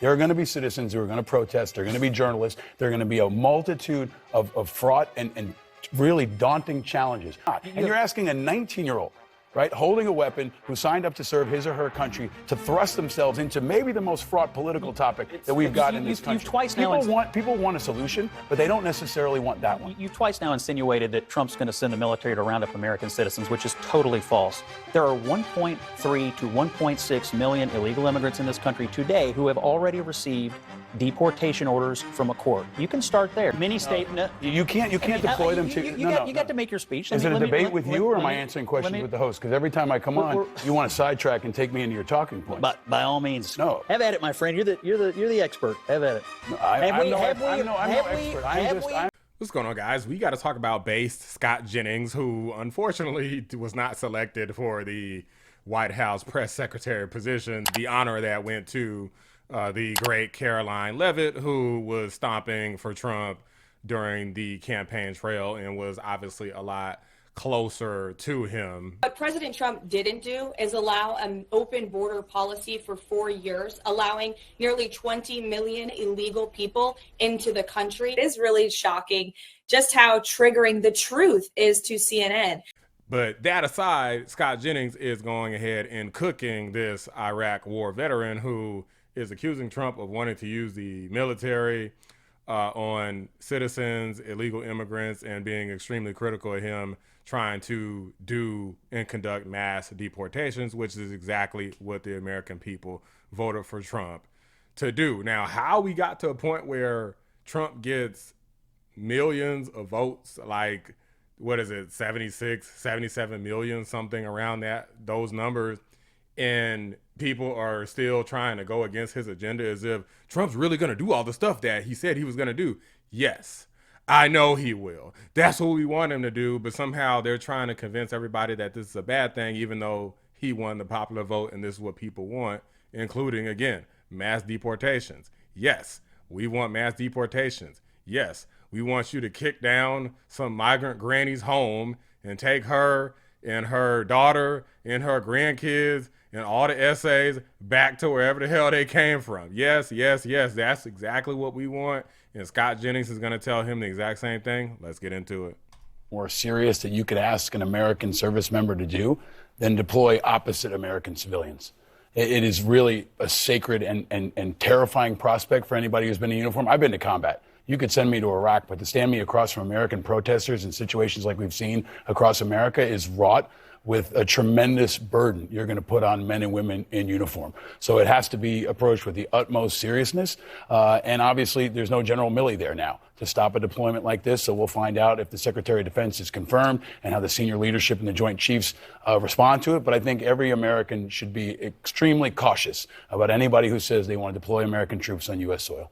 There are going to be citizens who are going to protest. There are going to be journalists. There are going to be a multitude of fraught and really daunting challenges. And you're asking a 19-year-old, right, holding a weapon, who signed up to serve his or her country, to thrust themselves into maybe the most fraught political topic that we've got in this country. People want a solution, but they don't necessarily want that one. You've twice now insinuated that Trump's going to send the military to round up American citizens, which is totally false. There are 1.3 to 1.6 million illegal immigrants in this country today who have already received deportation orders from a court. You can start there. Many state... You can't deploy them to... You got to make your speech. Is it a debate with you, or am I answering questions with the host? Because every time I come on, you want to sidetrack and take me into your talking points. But by all means, no. Have at it, my friend. You're the expert. Have at it. No, I'm no expert. What's going on, guys? We got to talk about based Scott Jennings, who unfortunately was not selected for the White House press secretary position. The honor of that went to the great Caroline Leavitt, who was stomping for Trump during the campaign trail and was obviously a lot closer to him. What President Trump didn't do is allow an open border policy for 4 years, allowing nearly 20 million illegal people into the country. It is really shocking just how triggering the truth is to CNN. But that aside, Scott Jennings is going ahead and cooking this Iraq war veteran who is accusing Trump of wanting to use the military on citizens, illegal immigrants, and being extremely critical of him trying to do and conduct mass deportations, which is exactly what the American people voted for Trump to do. Now, how we got to a point where Trump gets millions of votes, like, what is it, 76, 77 million, something around those numbers, and people are still trying to go against his agenda as if Trump's really going to do all the stuff that he said he was going to do. Yes, I know he will. That's what we want him to do, but somehow they're trying to convince everybody that this is a bad thing, even though he won the popular vote and this is what people want, including, again, mass deportations. Yes, we want mass deportations. Yes, we want you to kick down some migrant granny's home and take her and her daughter and her grandkids and all the essays back to wherever the hell they came from. Yes, yes, yes, that's exactly what we want. And Scott Jennings is going to tell him the exact same thing. Let's get into it. More serious that you could ask an American service member to do than deploy opposite American civilians. It is really a sacred and terrifying prospect for anybody who's been in uniform. I've been to combat. You could send me to Iraq, but to stand me across from American protesters in situations like we've seen across America is wrought with a tremendous burden you're going to put on men and women in uniform. So it has to be approached with the utmost seriousness. And obviously, there's no General Milley there now to stop a deployment like this. So we'll find out if the Secretary of Defense is confirmed and how the senior leadership and the Joint Chiefs respond to it. But I think every American should be extremely cautious about anybody who says they want to deploy American troops on U.S. soil.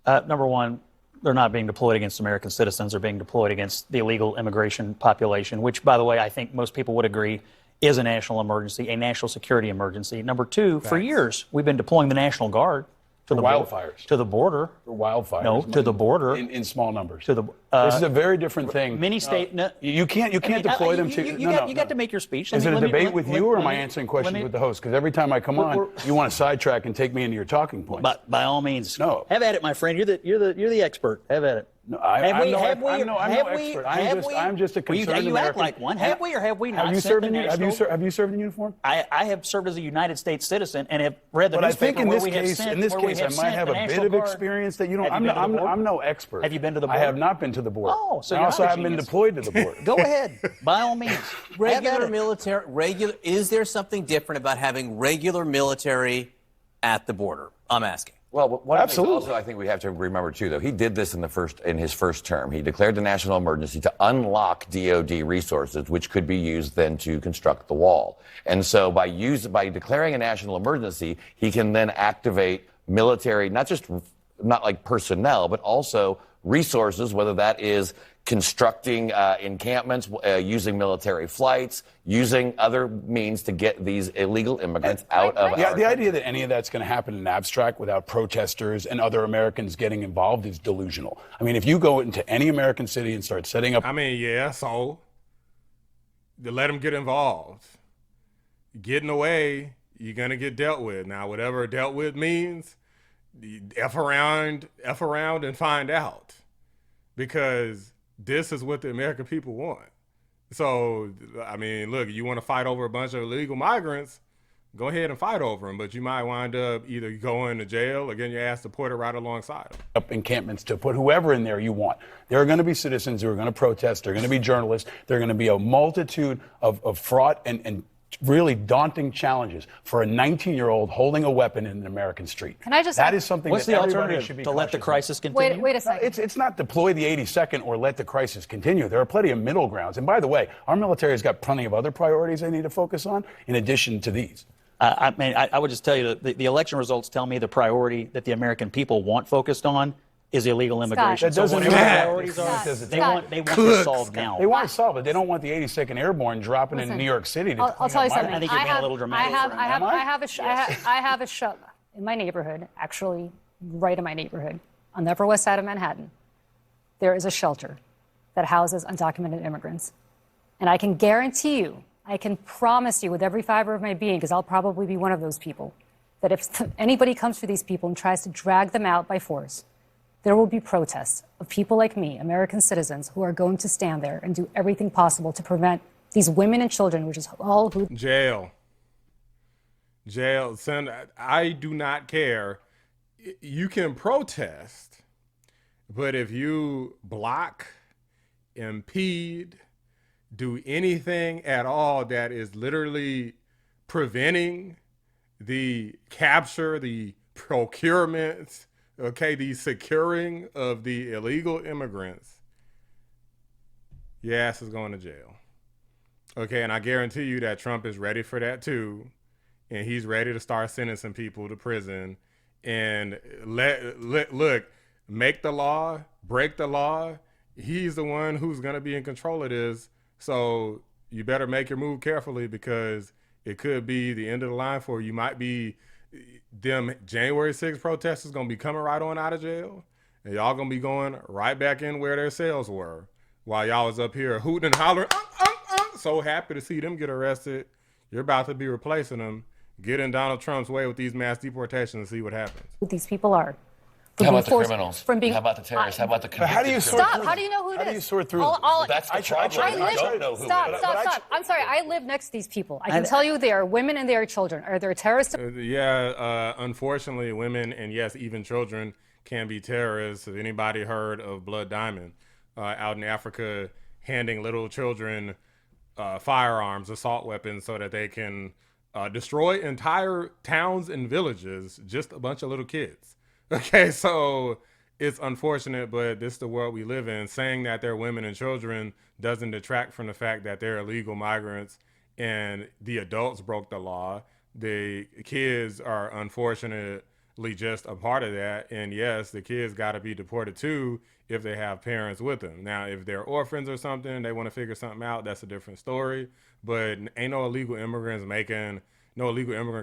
Number one, they're not being deployed against American citizens. They're being deployed against the illegal immigration population, which, by the way, I think most people would agree is a national emergency, a national security emergency. Number two, for years, we've been deploying the National Guard to the wildfires. To the border. For wildfires. No, to the border. In small numbers. To the. This is a very different thing. Many state. You can't deploy them to. You got to make your speech. Is it a debate with you, or am I answering questions with the host? Because every time I come on, you want to sidetrack and take me into your talking points. But by all means, no. Have at it, my friend. You're the expert. Have at it. No, I'm no expert. I'm just a concerned You act like one. Have we or have we not? Have you served in uniform? I have served as a United States citizen and have read the newspaper. But I think in this case, I might have a bit of experience that you don't. I'm no expert. Have you been to the border? I have not been to the border. Oh, so I also haven't been deployed to the border. Go ahead, by all means. Regular military. Is there something different about having regular military at the border? I'm asking. Well, one Absolutely. Also, I think we have to remember, too, though, he did this in his first term. He declared a national emergency to unlock DOD resources, which could be used then to construct the wall. And so by declaring a national emergency, he can then activate military, not like personnel, but also resources, whether that is constructing encampments, using military flights, using other means to get these illegal immigrants out of our the idea that any of that's going to happen in abstract without protesters and other Americans getting involved is delusional. I mean, if you go into any American city and start setting up... So to let them get involved. Getting away, you're going to get dealt with. Now, whatever dealt with means, F around and find out, because this is what the American people want. So, I mean, look, you want to fight over a bunch of illegal migrants, go ahead and fight over them, but you might wind up either going to jail or getting your ass deported right alongside them. Up encampments to put whoever in there you want. There are going to be citizens who are going to protest. There are going to be journalists. There are going to be a multitude of fraught and really daunting challenges for a 19-year-old holding a weapon in an American street. Can I just that is something What's that the everybody alternative? should be To let the cautious of. crisis continue? Wait a second. It's not deploy the 82nd or let the crisis continue. There are plenty of middle grounds. And by the way, our military has got plenty of other priorities they need to focus on in addition to these. I would just tell you that the election results tell me the priority that the American people want focused on is illegal immigration. That doesn't whatever mean the that. priorities are, Scott, they want this solved now. They want to solve it. They don't want the 82nd Airborne dropping in New York City to I'll tell you something. I think you're being a little dramatic. I have a shop in my neighborhood, actually right in my neighborhood, on the Upper West Side of Manhattan. There is a shelter that houses undocumented immigrants. And I can guarantee you, I can promise you with every fiber of my being, because I'll probably be one of those people, that if anybody comes for these people and tries to drag them out by force, there will be protests of people like me, American citizens, who are going to stand there and do everything possible to prevent these women and children, which is all who... Jail. Son, I do not care. You can protest, but if you block, impede, do anything at all that is literally preventing the capture, the procurement, the securing of the illegal immigrants, your ass is going to jail. Okay, and I guarantee you that Trump is ready for that too, and he's ready to start sentencing people to prison. And look, make the law, break the law. He's the one who's going to be in control of this. So you better make your move carefully, because it could be the end of the line for you. You might be them January 6th protesters going to be coming right on out of jail, and y'all going to be going right back in where their cells were while y'all was up here hooting and hollering. So happy to see them get arrested. You're about to be replacing them. Get in Donald Trump's way with these mass deportations and see what happens. Who these people are. How about the criminals? How about the terrorists? How about the convicted How do you sort Stop. through How do you know who it is? How do you sort through That's the problem. I don't know who stop, it is. stop. I'm sorry. I live next to these people. I can tell you they are women and they are children. Are there terrorists? Unfortunately, women and yes, even children can be terrorists. Have anybody heard of Blood Diamond out in Africa handing little children firearms, assault weapons, so that they can destroy entire towns and villages, just a bunch of little kids. Okay, so it's unfortunate, but this is the world we live in. Saying that they're women and children doesn't detract from the fact that they're illegal migrants and the adults broke the law. The kids are unfortunately just a part of that. And yes, the kids got to be deported too if they have parents with them. Now, if they're orphans or something, they want to figure something out, that's a different story. But ain't no illegal immigrant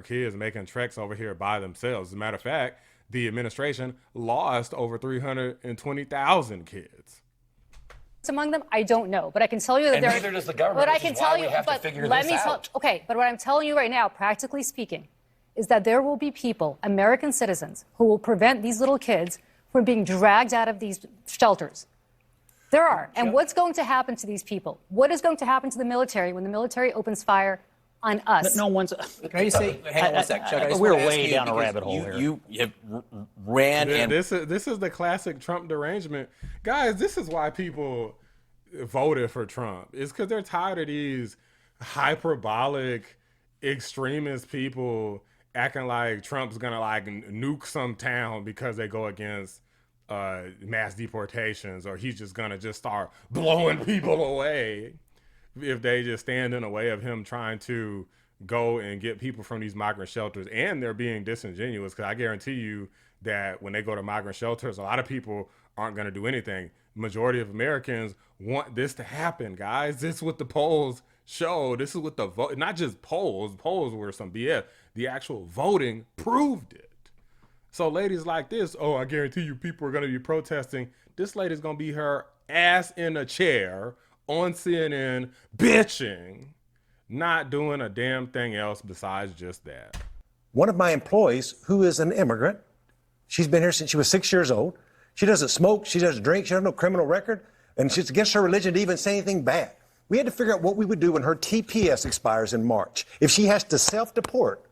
kids making treks over here by themselves. As a matter of fact, the administration lost over 320,000 kids. Among them, I don't know, but I can tell you that neither does the government. But I can tell you, but let me tell. Okay, but what I'm telling you right now, practically speaking, is that there will be people, American citizens, who will prevent these little kids from being dragged out of these shelters. There are. And what's going to happen to these people? What is going to happen to the military when the military opens fire on us? No one's. Can I just say, hang on one sec, Chuck. I just We're wanna ask way you, down a because rabbit hole here. You ran and This is the classic Trump derangement. Guys, this is why people voted for Trump. It's because they're tired of these hyperbolic extremist people acting like Trump's gonna like nuke some town because they go against mass deportations, or he's just gonna just start blowing people away if they just stand in the way of him trying to go and get people from these migrant shelters. And they're being disingenuous, because I guarantee you that when they go to migrant shelters, a lot of people aren't going to do anything. Majority of Americans want this to happen, guys. This is what the polls show. This is what the vote, not just polls were some BS. The actual voting proved it. So ladies like this, oh, I guarantee you people are going to be protesting. This lady's going to be her ass in a chair on CNN bitching, not doing a damn thing else besides just that. One of my employees, who is an immigrant, She's been here since she was 6 years old. She doesn't smoke. She doesn't drink. She has no criminal record. And she's against her religion to even say anything bad. We had to figure out what we would do when her TPS expires in March. If she has to self-deport,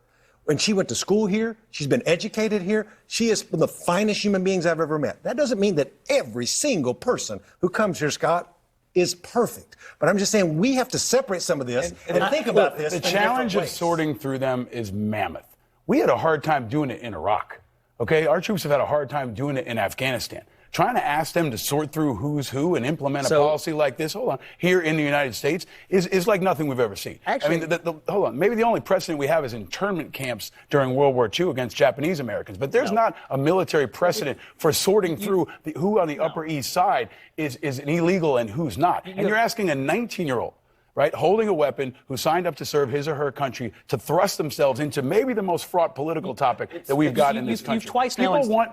when she went to school here, she's been educated here, she is one of the finest human beings I've ever met. That doesn't mean that every single person who comes here, Scott, is perfect. But I'm just saying we have to separate some of this and think about this. The challenge of sorting through them is mammoth. We had a hard time doing it in Iraq. Okay, our troops have had a hard time doing it in Afghanistan. Trying to ask them to sort through who's who and implement a policy like this, here in the United States is like nothing we've ever seen. Actually, I mean, hold on, maybe the only precedent we have is internment camps during World War II against Japanese Americans, but there's not a military precedent for sorting through who on the Upper East Side is an illegal and who's not. And you're asking a 19-year-old, right, holding a weapon, who signed up to serve his or her country, to thrust themselves into maybe the most fraught political topic that we've got in this country.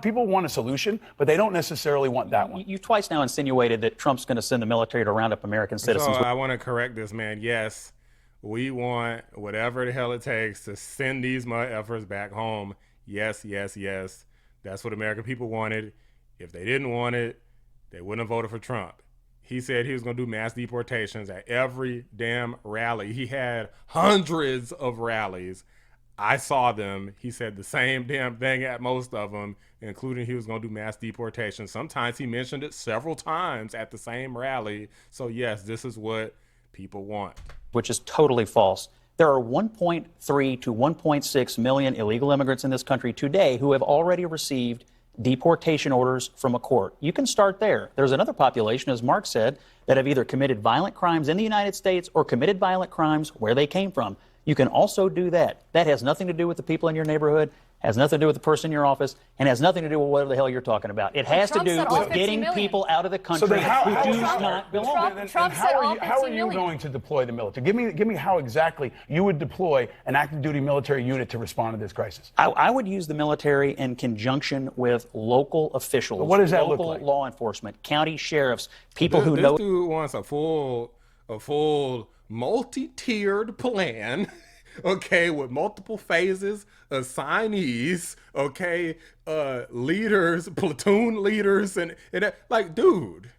People want a solution, but they don't necessarily want that one. You've twice now insinuated that Trump's going to send the military to round up American citizens. So I want to correct this, man. Yes, we want whatever the hell it takes to send these motherfuckers back home. Yes, yes, yes. That's what American people wanted. If they didn't want it, they wouldn't have voted for Trump. He said he was going to do mass deportations at every damn rally. He had hundreds of rallies. I saw them. He said the same damn thing at most of them, including he was going to do mass deportations. Sometimes he mentioned it several times at the same rally. So, yes, this is what people want. Which is totally false. There are 1.3 to 1.6 million illegal immigrants in this country today who have already received deportation orders from a court. You can start there. There's another population, as Mark said, that have either committed violent crimes in the United States or committed violent crimes where they came from. You can also do that. That has nothing to do with the people in your neighborhood, has nothing to do with the person in your office, and has nothing to do with whatever the hell you're talking about. It has to do with getting people out of the country who do not belong. How are you going to deploy the military? Give me how exactly you would deploy an active duty military unit to respond to this crisis. I would use the military in conjunction with local officials. But what does that look like? Local law enforcement, county sheriffs, people who know. This dude wants a full multi-tiered plan. Okay, with multiple phases, assignees, okay, leaders, platoon leaders, and like, dude,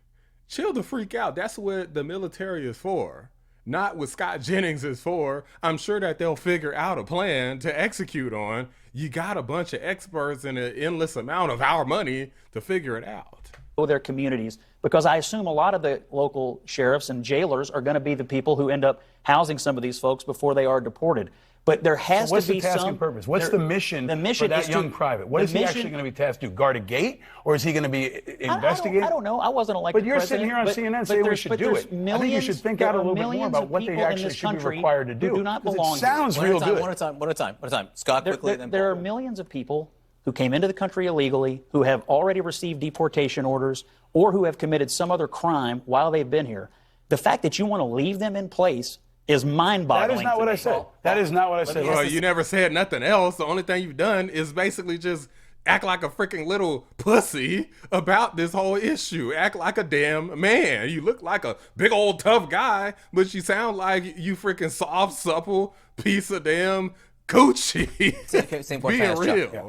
chill the freak out. That's what the military is for, not what Scott Jennings is for. I'm sure that they'll figure out a plan to execute on. You got a bunch of experts and an endless amount of our money to figure it out. Their communities, because I assume a lot of the local sheriffs and jailers are going to be the people who end up housing some of these folks before they are deported. But there has to be What's the task and purpose? What's the mission for that young private? What is he actually going to be tasked to do? Guard a gate? Or is he going to be investigating? I don't know. I wasn't elected president. But you're sitting here on CNN saying we should do it. I think you should think out a little bit more about what they actually should be required to do. Do not belong. It sounds real good. One at a time. Scott, quickly. There are millions of people who came into the country illegally, who have already received deportation orders, or who have committed some other crime while they've been here. The fact that you want to leave them in place is mind-boggling. That is not what I said. That is not what I said. Well, you never said nothing else. The only thing you've done is basically just act like a freaking little pussy about this whole issue. Act like a damn man. You look like a big old tough guy, but you sound like you freaking soft, supple piece of damn coochie. Same Being real. Yeah.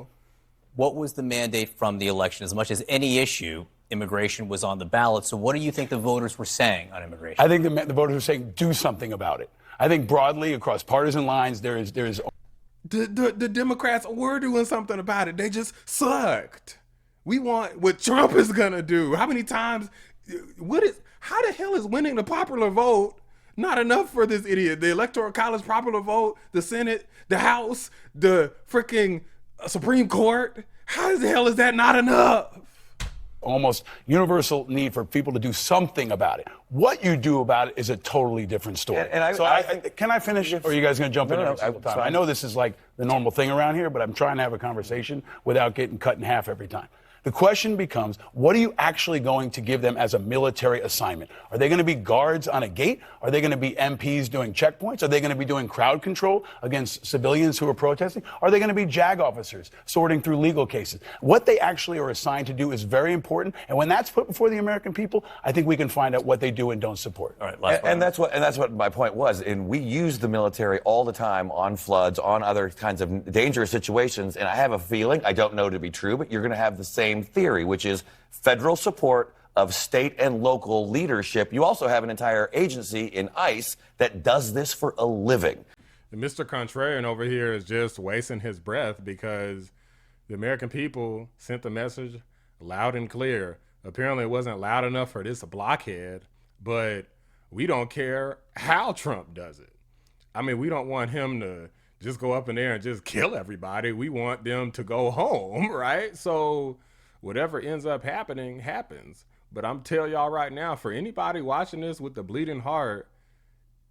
What was the mandate from the election? As much as any issue, immigration was on the ballot. So what do you think the voters were saying on immigration? I think the voters were saying do something about it. I think broadly across partisan lines, there is. The Democrats were doing something about it. They just sucked. We want what Trump is gonna do. How many times? How the hell is winning the popular vote not enough for this idiot? The Electoral College popular vote, the Senate, the House, the freaking Supreme Court. How the hell is that not enough? Almost universal need for people to do something about it. What you do about it is a totally different story. Can I finish? Or are you guys going to jump in every single time? I know this is like the normal thing around here, but I'm trying to have a conversation without getting cut in half every time. The question becomes, what are you actually going to give them as a military assignment? Are they going to be guards on a gate? Are they going to be MPs doing checkpoints? Are they going to be doing crowd control against civilians who are protesting? Are they going to be JAG officers sorting through legal cases? What they actually are assigned to do is very important. And when that's put before the American people, I think we can find out what they do and don't support. All right, and that's what my point was. And we use the military all the time on floods, on other kinds of dangerous situations. And I have a feeling, I don't know to be true, but you're going to have the same theory, which is federal support of state and local leadership. You also have an entire agency in ICE that does this for a living. And Mr. Contrarian over here is just wasting his breath because the American people sent the message loud and clear. Apparently it wasn't loud enough for this blockhead, but we don't care how Trump does it. I mean, we don't want him to just go up in there and just kill everybody. We want them to go home, right? So whatever ends up happening, happens. But I'm telling y'all right now, for anybody watching this with the bleeding heart,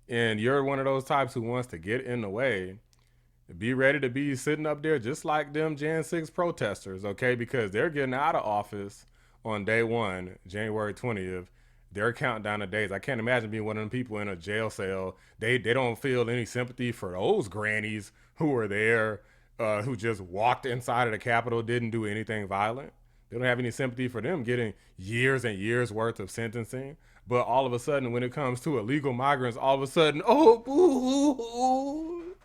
and you're one of those types who wants to get in the way, be ready to be sitting up there just like them Jan 6 protesters, okay? Because they're getting out of office on day 1, January 20th. They're counting down the days. I can't imagine being one of them people in a jail cell. They don't feel any sympathy for those grannies who were there, who just walked inside of the Capitol, didn't do anything violent. They don't have any sympathy for them getting years and years worth of sentencing. But all of a sudden, when it comes to illegal migrants, all of a sudden, oh, boo,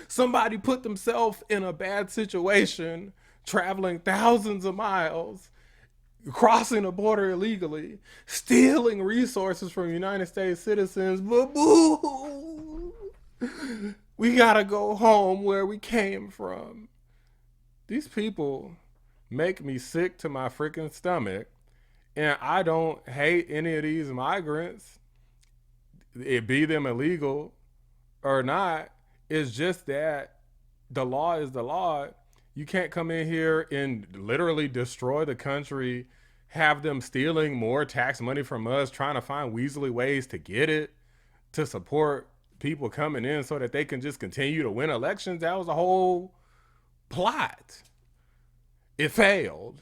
somebody put themselves in a bad situation, traveling thousands of miles, crossing the border illegally, stealing resources from United States citizens, but boo, we gotta go home where we came from. These people make me sick to my freaking stomach, and I don't hate any of these migrants, it be them illegal or not. It's just that the law is the law. You can't come in here and literally destroy the country, have them stealing more tax money from us, trying to find weaselly ways to get it, to support people coming in so that they can just continue to win elections. That was a whole plot. It failed.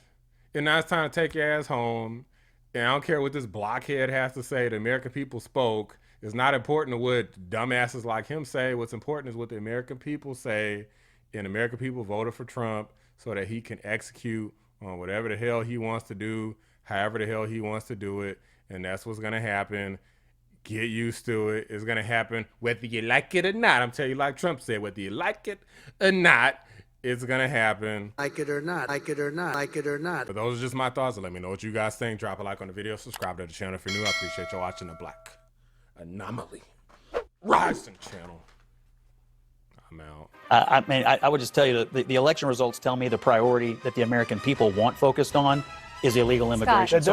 And now it's time to take your ass home. And I don't care what this blockhead has to say. The American people spoke. It's not important what dumbasses like him say. What's important is what the American people say. And the American people voted for Trump so that he can execute on whatever the hell he wants to do, however the hell he wants to do it. And that's what's going to happen. Get used to it. It's going to happen whether you like it or not. I'm telling you, like Trump said, whether you like it or not, it's going to happen. Like it or not, like it or not, like it or not. But those are just my thoughts. Let me know what you guys think. Drop a like on the video. Subscribe to the channel if you're new. I appreciate you watching the Black Anomaly Rising channel. I'm out. I would just tell you that the election results tell me the priority that the American people want focused on is illegal immigration. Scott.